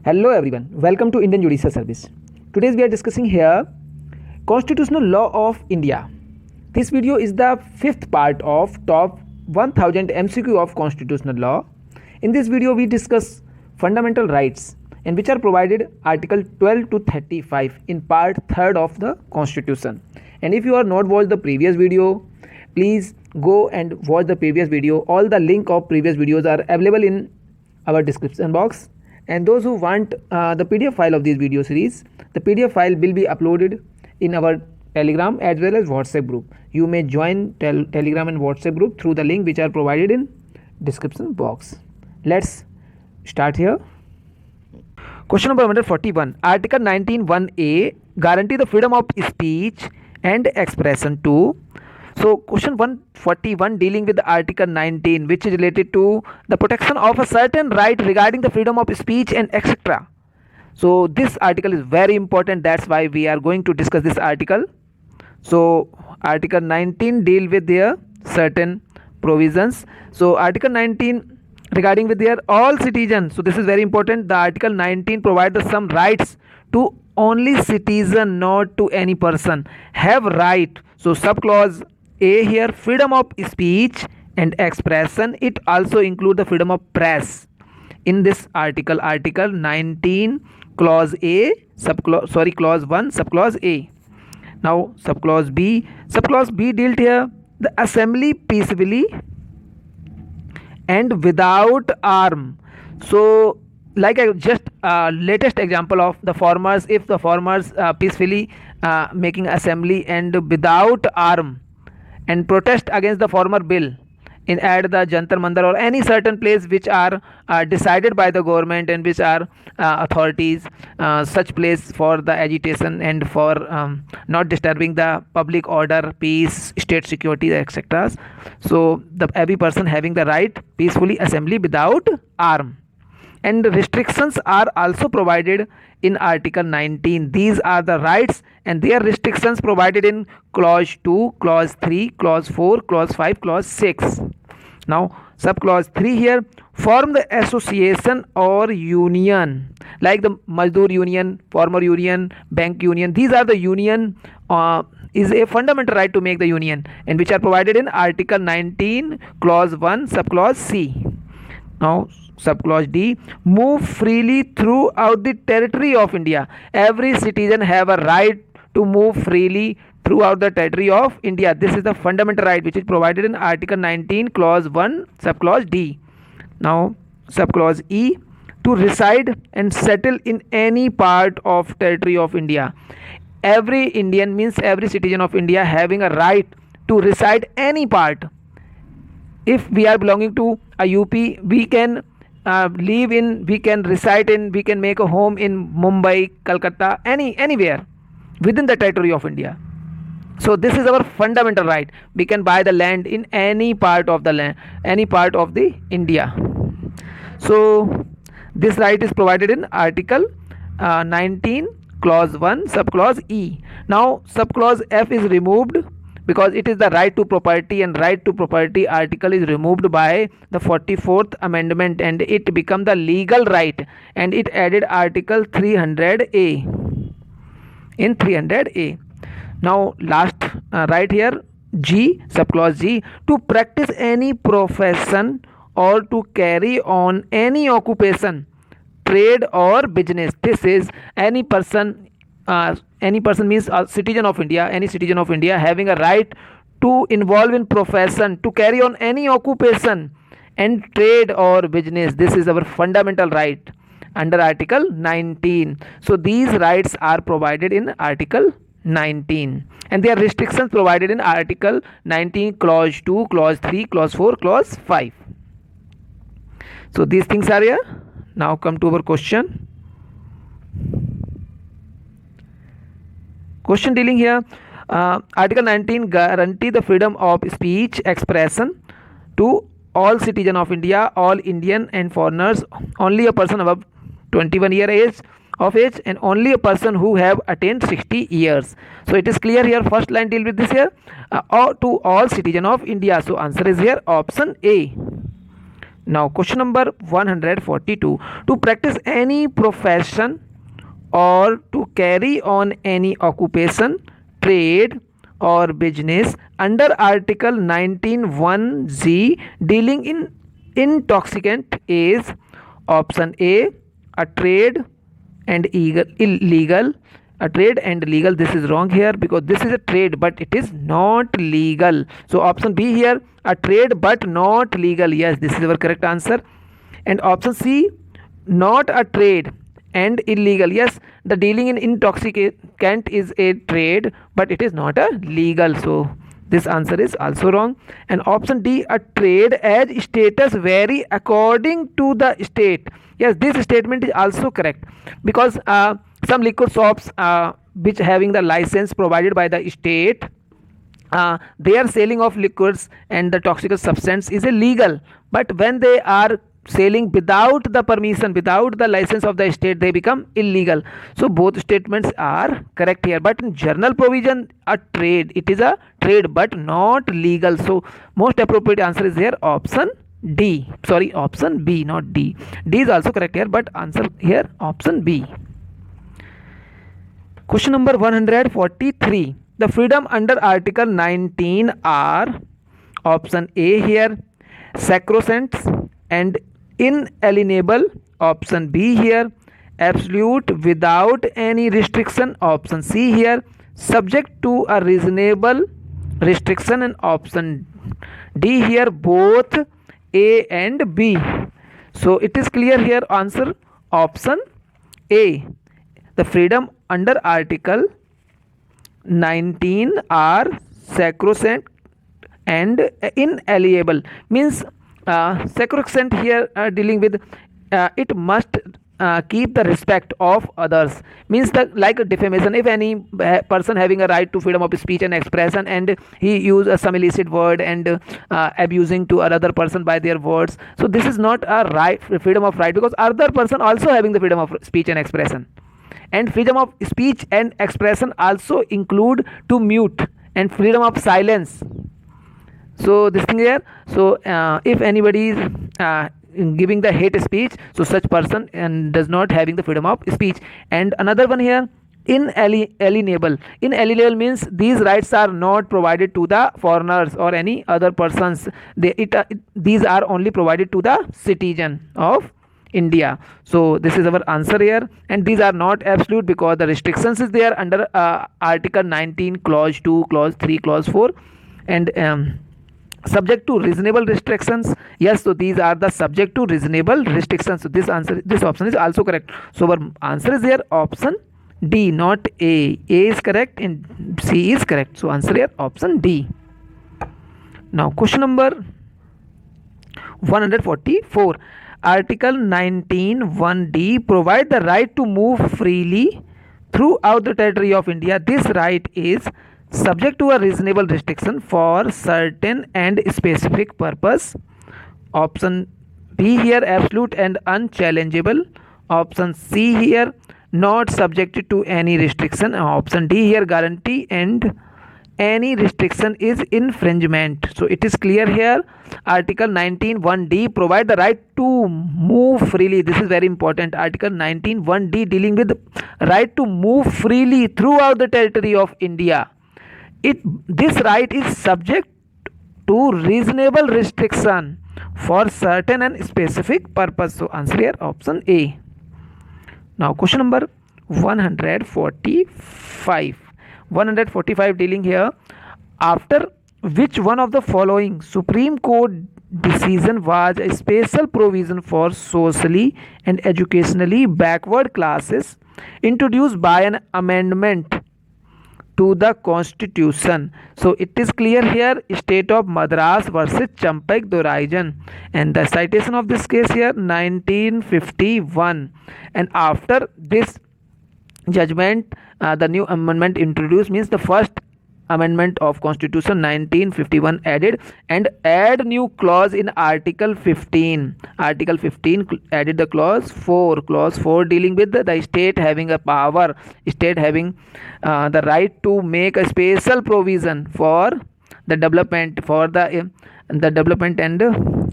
Hello everyone, welcome to Indian Judicial Service. Today we are discussing here Constitutional Law of India. This video is the fifth part of top 1000 MCQ of Constitutional Law. In this video we discuss fundamental rights and which are provided Article 12 to 35 in part 3rd of the Constitution. And if you are not watched the previous video, please go and watch the previous video. All the link of previous videos are available in our description box. And those who want the PDF file of this video series, the PDF file will be uploaded in our Telegram as well as WhatsApp group. You may join Telegram and WhatsApp group through the link which are provided in description box. Let's start here. Question number 141. Article 19(1)(a) guarantee the freedom of speech and expression to. So question 141 dealing with Article 19, which is related to the protection of a certain right regarding the freedom of speech and etc. So this article is very important, that's why we are going to discuss this article. So Article 19 deal with their certain provisions. So Article 19 regarding with their all citizens. So this is very important. The Article 19 provides some rights to only citizen, not to any person have right. So subclause A here, freedom of speech and expression. It also include the freedom of press. In this article, Article 19, clause A, clause 1, subclause A. Now subclause B. Subclause B dealt here the assembly peacefully and without arm. So like I just latest example of the farmers, if the farmers peacefully making assembly and without arm and protest against the farmer bill in at the Jantar Mandar or any certain place which are decided by the government and which are authorities, such place for the agitation and for not disturbing the public order, peace, state security, etc. So the every person having the right peacefully assembly without arm. And restrictions are also provided in Article 19. These are the rights and their restrictions provided in clause 2, clause 3, clause 4, clause 5, clause 6. Now subclause 3 here, form the association or union like the Mazdoor Union, Farmer Union, Bank Union. These are the union is a fundamental right to make the union and which are provided in Article 19, clause 1, subclause C. Now subclause D, move freely throughout the territory of India. Every citizen have a right to move freely throughout the territory of India. This is the fundamental right which is provided in Article 19, clause 1, subclause D. Now subclause E, to reside and settle in any part of territory of India. Every Indian means every citizen of India having a right to reside any part. If we are belonging to a UP, we can live in, we can reside in, we can make a home in Mumbai, Calcutta, anywhere within the territory of India. So this is our fundamental right. We can buy the land in any part of the land, any part of the India. So this right is provided in Article 19, clause 1, subclause E. Now subclause F is removed because it is the right to property, and right to property article is removed by the 44th amendment and it become the legal right, and it added Article 300A in 300A. Now last right here, G, subclause G, to practice any profession or to carry on any occupation, trade or business. This is any person means a citizen of India, any citizen of India having a right to involve in profession, to carry on any occupation and trade or business. This is our fundamental right under Article 19. So these rights are provided in Article 19 and their restrictions provided in Article 19, clause 2, clause 3, clause 4, clause 5. So these things are here. Now come to our question. Question dealing here, Article 19 guarantee the freedom of speech, expression to all citizen of India, all Indian and foreigners, only a person above 21 years of age and only a person who have attained 60 years. So it is clear here, first line deal with this here, or to all citizen of India. So answer is here option A. Now question number 142. To practice any profession or to carry on any occupation, trade or business under article 19(1)(z) dealing in intoxicant is option A, a trade and illegal. A trade and legal, this is wrong here because this is a trade but it is not legal. So option B here, a trade but not legal. Yes, this is our correct answer. And option C, not a trade and illegal. Yes, the dealing in intoxicant is a trade but it is not a legal. So this answer is also wrong. And option D, a trade as status vary according to the state. Yes, this statement is also correct because some liquor shops which having the license provided by the state, their selling of liquors and the toxic substance is illegal, but when they are selling without the permission, without the license of the state, they become illegal. So both statements are correct here. But in general provision, a trade, it is a trade but not legal. So most appropriate answer is here option D, sorry, option B, not D. D is also correct here, but answer here option B. Question number 143. The freedom under article 19 are option A here, sacrosanct and inalienable. Option B here, absolute without any restriction. Option C here, subject to a reasonable restriction. And option D here, both A and B. So it is clear here, answer option A. The freedom under article 19 are sacrosanct and inalienable. Means sacrosanct here dealing with it must keep the respect of others. Means that like defamation, if any person having a right to freedom of speech and expression and he use some illicit word and abusing to another person by their words, so this is not a right, freedom of right, because other person also having the freedom of speech and expression. And freedom of speech and expression also include to mute and freedom of silence. So this thing here, so if anybody is giving the hate speech, so such person and does not having the freedom of speech. And another one here, inalienable. Inalienable means these rights are not provided to the foreigners or any other persons. These are only provided to the citizen of India. So this is our answer here. And these are not absolute because the restrictions is there under article 19 clause 2, clause 3, clause 4. And subject to reasonable restrictions. Yes, so these are the subject to reasonable restrictions. So this option is also correct. So our answer is here option D, not A. A is correct and C is correct. So answer here option D. Now question number 144. Article 19(1)(d) provide the right to move freely throughout the territory of India. This right is subject to a reasonable restriction for certain and specific purpose. Option B here, absolute and unchallengeable. Option C here, not subjected to any restriction. Option D here, guarantee and any restriction is infringement. So it is clear here, article 19(1)(d) provide the right to move freely. This is very important. Article 19(1)(d) dealing with right to move freely throughout the territory of India. This right is subject to reasonable restriction for certain and specific purpose. So answer here option A. Now question number 145. 145 dealing here, after which one of the following Supreme Court decision was a special provision for socially and educationally backward classes introduced by an amendment to the constitution. So it is clear here, State of Madras versus Champak Doraijan, and the citation of this case here 1951. And after this judgment, the new amendment introduced, means the first amendment of constitution 1951 added and add new clause in article 15. Article 15 added the clause 4 dealing with the state having a power, state having the right to make a special provision for the development, for the the development and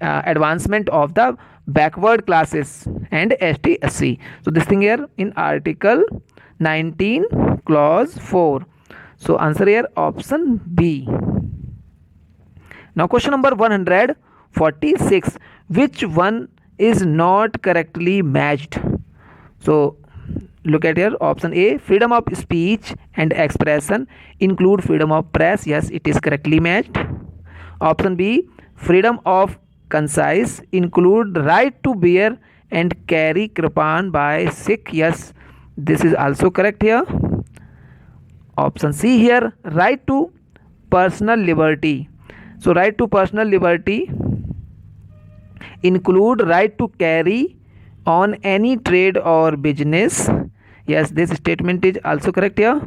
advancement of the backward classes and ST/SC. So this thing here in Article 19 clause 4. So answer here option B. Now question number 146. Which one is not correctly matched? So look at here, option A, freedom of speech and expression include freedom of press. Yes, it is correctly matched. Option B, freedom of conscience include right to bear and carry kirpan by Sikh. Yes, this is also correct here. Option C here, right to personal liberty. So right to personal liberty include right to carry on any trade or business. Yes, this statement is also correct here.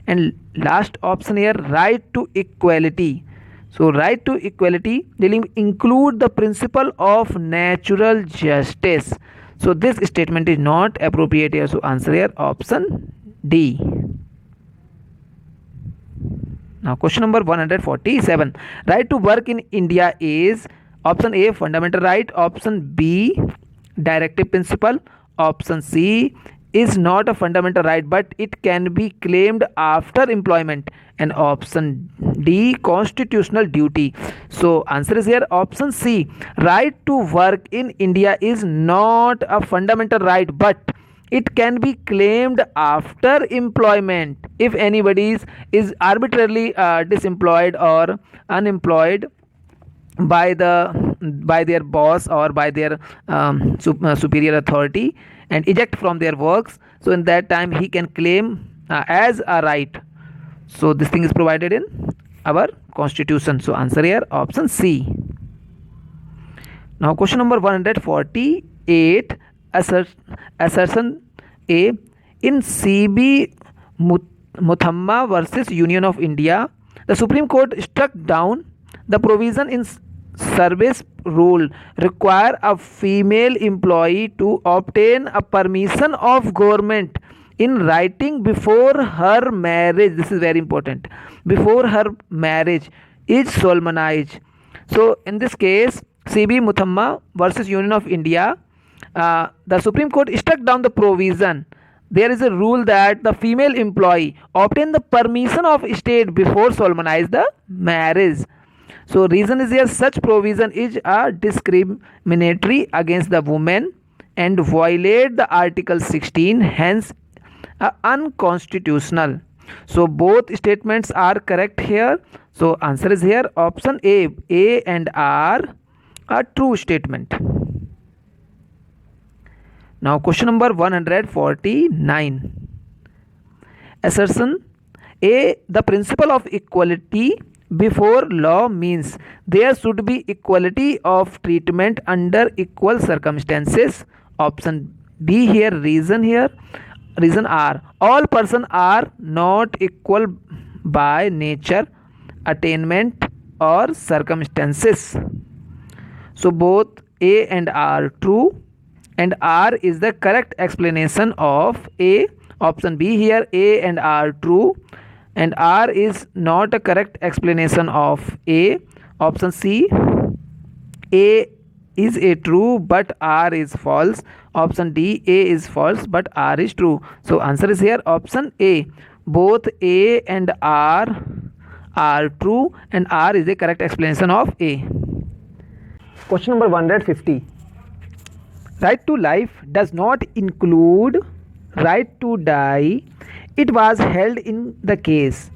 And last option here, right to equality. So right to equality will include the principle of natural justice. So this statement is not appropriate here. So answer here option D. Now question number 147. Right to work in India is option A, fundamental right. Option B, directive principle. Option C is not a fundamental right but it can be claimed after employment. And option D, constitutional duty. So answer is here option C. Right to work in India is not a fundamental right but it can be claimed after employment if anybody is arbitrarily disemployed or unemployed by their boss or by their superior authority and eject from their works. So in that time he can claim as a right. So this thing is provided in our constitution. So answer here option C. Now question number 148. Assertion A, in CB Muthamma versus Union of India, the Supreme Court struck down the provision in service rule require a female employee to obtain a permission of government in writing before her marriage. This is very important. Before her marriage is solemnized. So in this case, CB Muthamma versus Union of India, the Supreme Court struck down the provision. There is a rule that the female employee obtain the permission of state before solemnize the marriage. So reason is here, such provision is a discriminatory against the woman and violate the Article 16, hence unconstitutional. So both statements are correct here. So answer is here option A. A and R are true statement. Now question number 149. Assertion A, the principle of equality before law means there should be equality of treatment under equal circumstances. Option B here, reason R, all persons are not equal by nature, attainment or circumstances. So both A and R true, and R is the correct explanation of A. Option B here, A and R true, and R is not a correct explanation of A. Option C, A is a true but R is false. Option D, A is false but R is true. So answer is here option A. Both A and R are true and R is the correct explanation of A. Question number 150. Right to life does not include right to die. It was held in the case.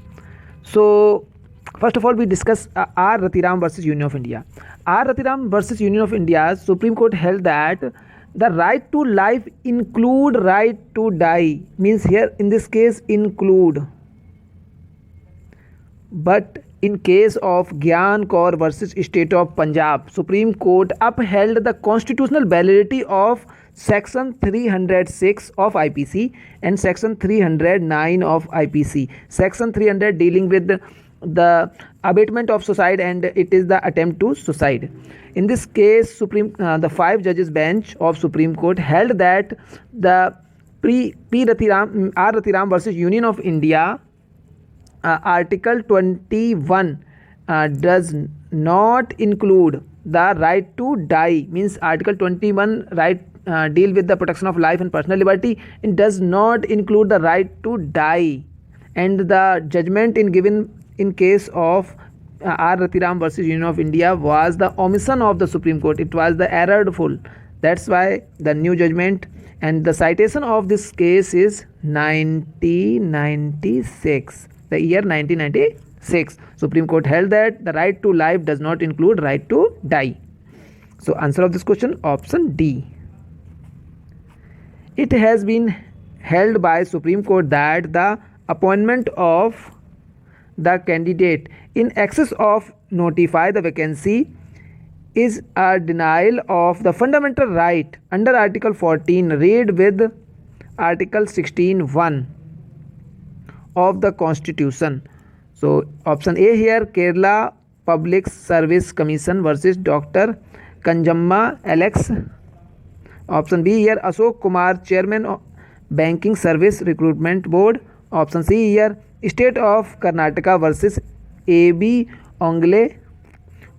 So first of all we discuss R. Ratiram versus Union of India. R. Ratiram versus Union of India, Supreme Court held that the right to life include right to die, means here in this case include. But in case of Gyan Kaur versus State of Punjab, Supreme Court upheld the constitutional validity of Section 306 of IPC and Section 309 of IPC. Section 300 dealing with the abatement of suicide and it is the attempt to suicide. In this case, the 5 judges bench of Supreme Court held that the R. Ratiram versus Union of India, Article 21 does not include the right to die, means Article 21 right deal with the protection of life and personal liberty. It does not include the right to die, and the judgment in given in case of R. Ratiram versus Union of India was the omission of the Supreme Court. It was the errorful. That's why the new judgment, and the citation of this case is 1996, the year 1996. Supreme Court held that the right to life does not include right to die. So answer of this question, option D. It has been held by Supreme Court that the appointment of the candidate in excess of notify the vacancy is a denial of the fundamental right under Article 14 read with Article 16(1) of the Constitution. So option A here, Kerala Public Service Commission versus Dr. Kanjamma Alex. Option B here, Ashok Kumar, Chairman of Banking Service Recruitment Board. Option C here, State of Karnataka versus A.B. Ongle.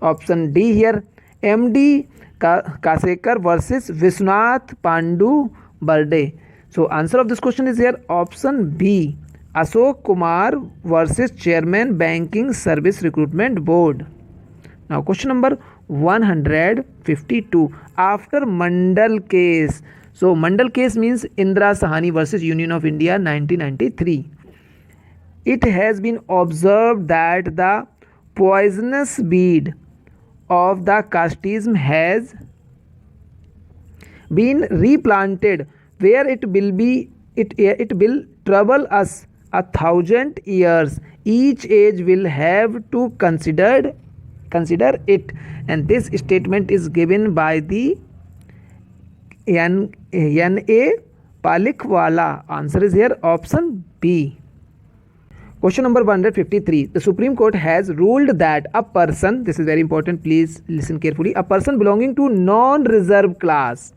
Option D here, M.D. Kasekar versus Vishwanath Pandu Burde. So answer of this question is here option B, Ashok Kumar versus Chairman Banking Service Recruitment Board. Now question number 152. After Mandal case. So Mandal case means Indira Sahani versus Union of India 1993. It has been observed that the poisonous weed of the casteism has been replanted where it will trouble us 1,000 years. Each age will have to consider it, and this statement is given by the N.A. Palikwala. Answer is here option B. Question number 153. The Supreme Court has ruled that a person, this is very important, please listen carefully, a person belonging to non-reserved class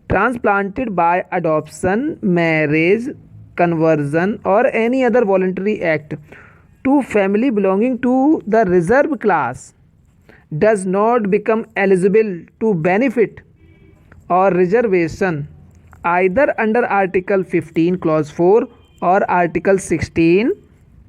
transplanted by adoption, marriage, conversion or any other voluntary act to family belonging to the reserved class does not become eligible to benefit or reservation either under Article 15 Clause 4 or Article 16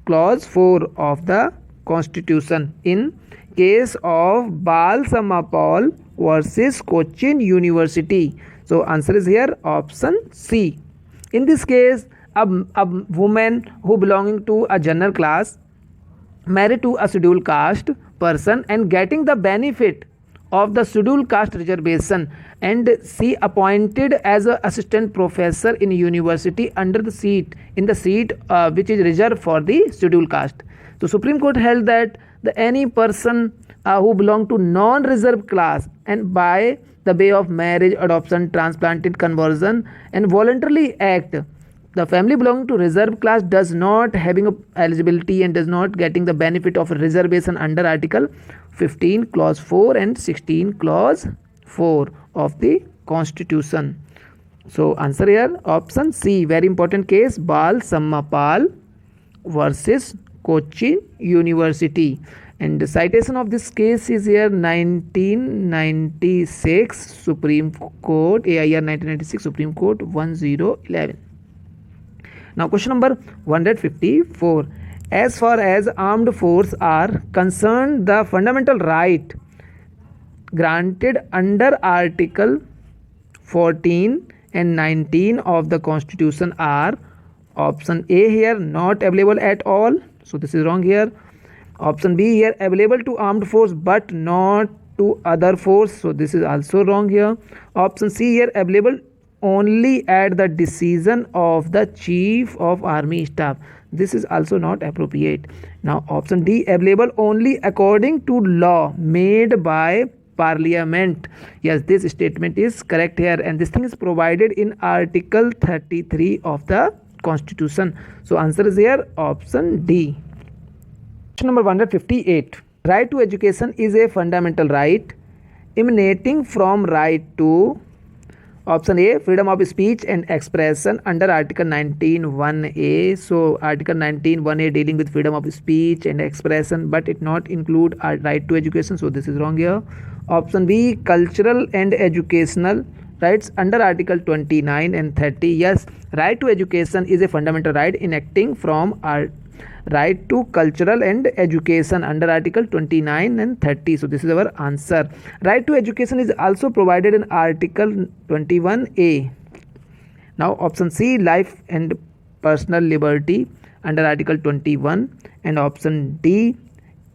Clause 4 of the Constitution in case of Bal Samapal versus Cochin University. So answer is here option C. In this case, a woman who belonging to a general class married to a scheduled caste person and getting the benefit of the scheduled caste reservation, and she appointed as an assistant professor in university under the seat which is reserved for the scheduled caste. So Supreme Court held that any person who belong to non-reserved class and by the way of marriage, adoption, transplanted, conversion and voluntarily act, the family belonging to reserved class does not having a eligibility and does not getting the benefit of reservation under Article 15 Clause 4 and 16 Clause 4 of the Constitution. So answer here option C, very important case, Bal Sammapal versus Cochin University, and the citation of this case is here 1996 Supreme Court, AIR 1996 Supreme Court 1011. Now question number 154. As far as armed forces are concerned, the fundamental right granted under Article 14 and 19 of the Constitution are option A here, not available at all. So this is wrong here. Option B here, available to armed force but not to other force. So this is also wrong here. Option C here, available only at the decision of the Chief of Army Staff. This is also not appropriate. Now option D, available only according to law made by Parliament. Yes, this statement is correct here, and this thing is provided in Article 33 of the Constitution. So answer is here option D. Question number 158. Right to education is a fundamental right emanating from right to Option A, freedom of speech and expression under Article 19(1)(a). So Article 19(1)(a) dealing with freedom of speech and expression, but it not include our right to education. So this is wrong here. Option B, cultural and educational rights under Article 29 and 30. Yes, right to education is a fundamental right enacting from our right to cultural and education under Article 29 and 30. So this is our answer. Right to education is also provided in Article 21(a). Now option C, life and personal liberty under Article 21, and option D,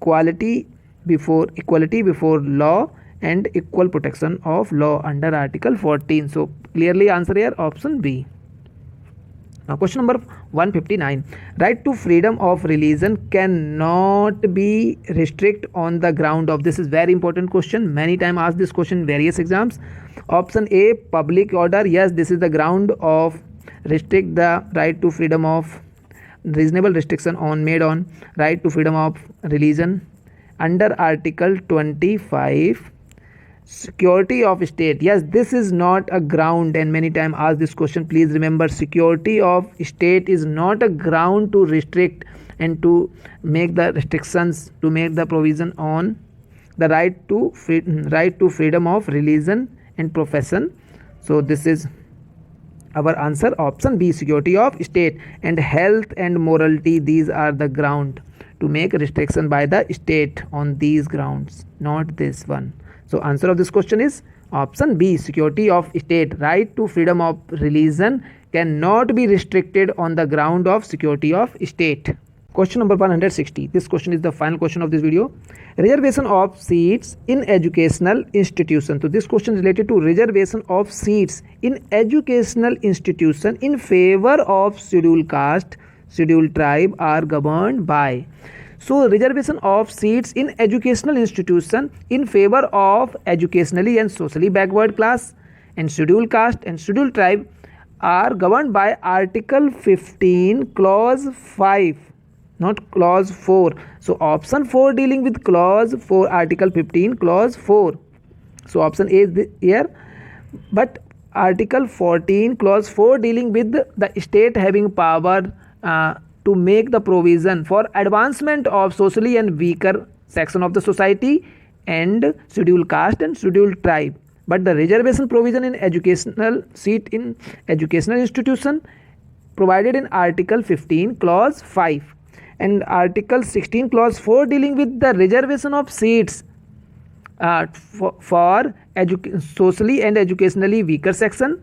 equality before law and equal protection of law under Article 14. So clearly answer here option B. Now question number 159. Right to freedom of religion cannot be restricted on the ground of. This is very important question. Many times asked this question in various exams. Option A, public order. Yes, this is the ground of restrict the right to freedom of reasonable restriction on made on right to freedom of religion under Article 25. Security of state. Yes, this is not a ground, and many times ask this question. Please remember, security of state is not a ground to restrict and to make the restrictions, to make the provision on the right to freedom of religion and profession. So this is our answer, option B, security of state. And health and morality, these are the ground to make restriction by the state on these grounds, not this one. So answer of this question is option B, security of state. Right to freedom of religion cannot be restricted on the ground of security of state. Question number 160. This question is the final question of this video. Reservation of seats in educational institution. So this question is related to reservation of seats in educational institution in favor of scheduled caste, scheduled tribe are governed by. So reservation of seats in educational institution in favor of educationally and socially backward class and scheduled caste and scheduled tribe are governed by Article 15 clause 5, not clause 4. So option 4 dealing with clause 4, Article 15 clause 4. So option A is here, but Article 14 clause 4 dealing with the state having power to make the provision for advancement of socially and weaker section of the society and scheduled caste and scheduled tribe. But the reservation provision in educational seat in educational institution provided in Article 15 clause 5 and Article 16 clause 4 dealing with the reservation of seats for socially and educationally weaker section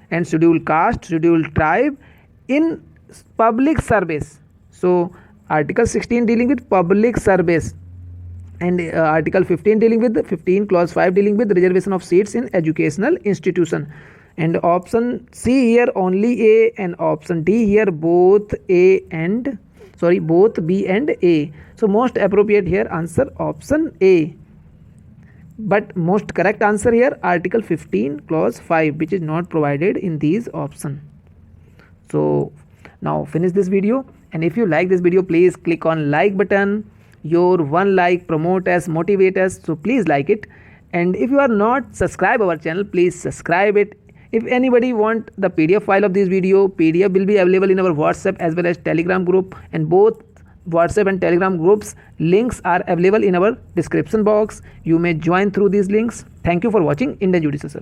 and scheduled caste, scheduled tribe in public service. So Article 16 dealing with public service and Article 15 dealing with 15 clause 5 dealing with reservation of seats in educational institution. And option C here only A and option D here both B and A. So most appropriate here answer option A. But most correct answer here Article 15 clause 5, which is not provided in these option. So now finish this video, and if you like this video, please click on like button. Your one like promote us, motivate us, so please like it. And if you are not subscribe our channel, please subscribe it. If anybody want the PDF file of this video, PDF will be available in our WhatsApp as well as Telegram group, and both WhatsApp and Telegram groups links are available in our description box. You may join through these links. Thank you for watching Indian Judicial Service.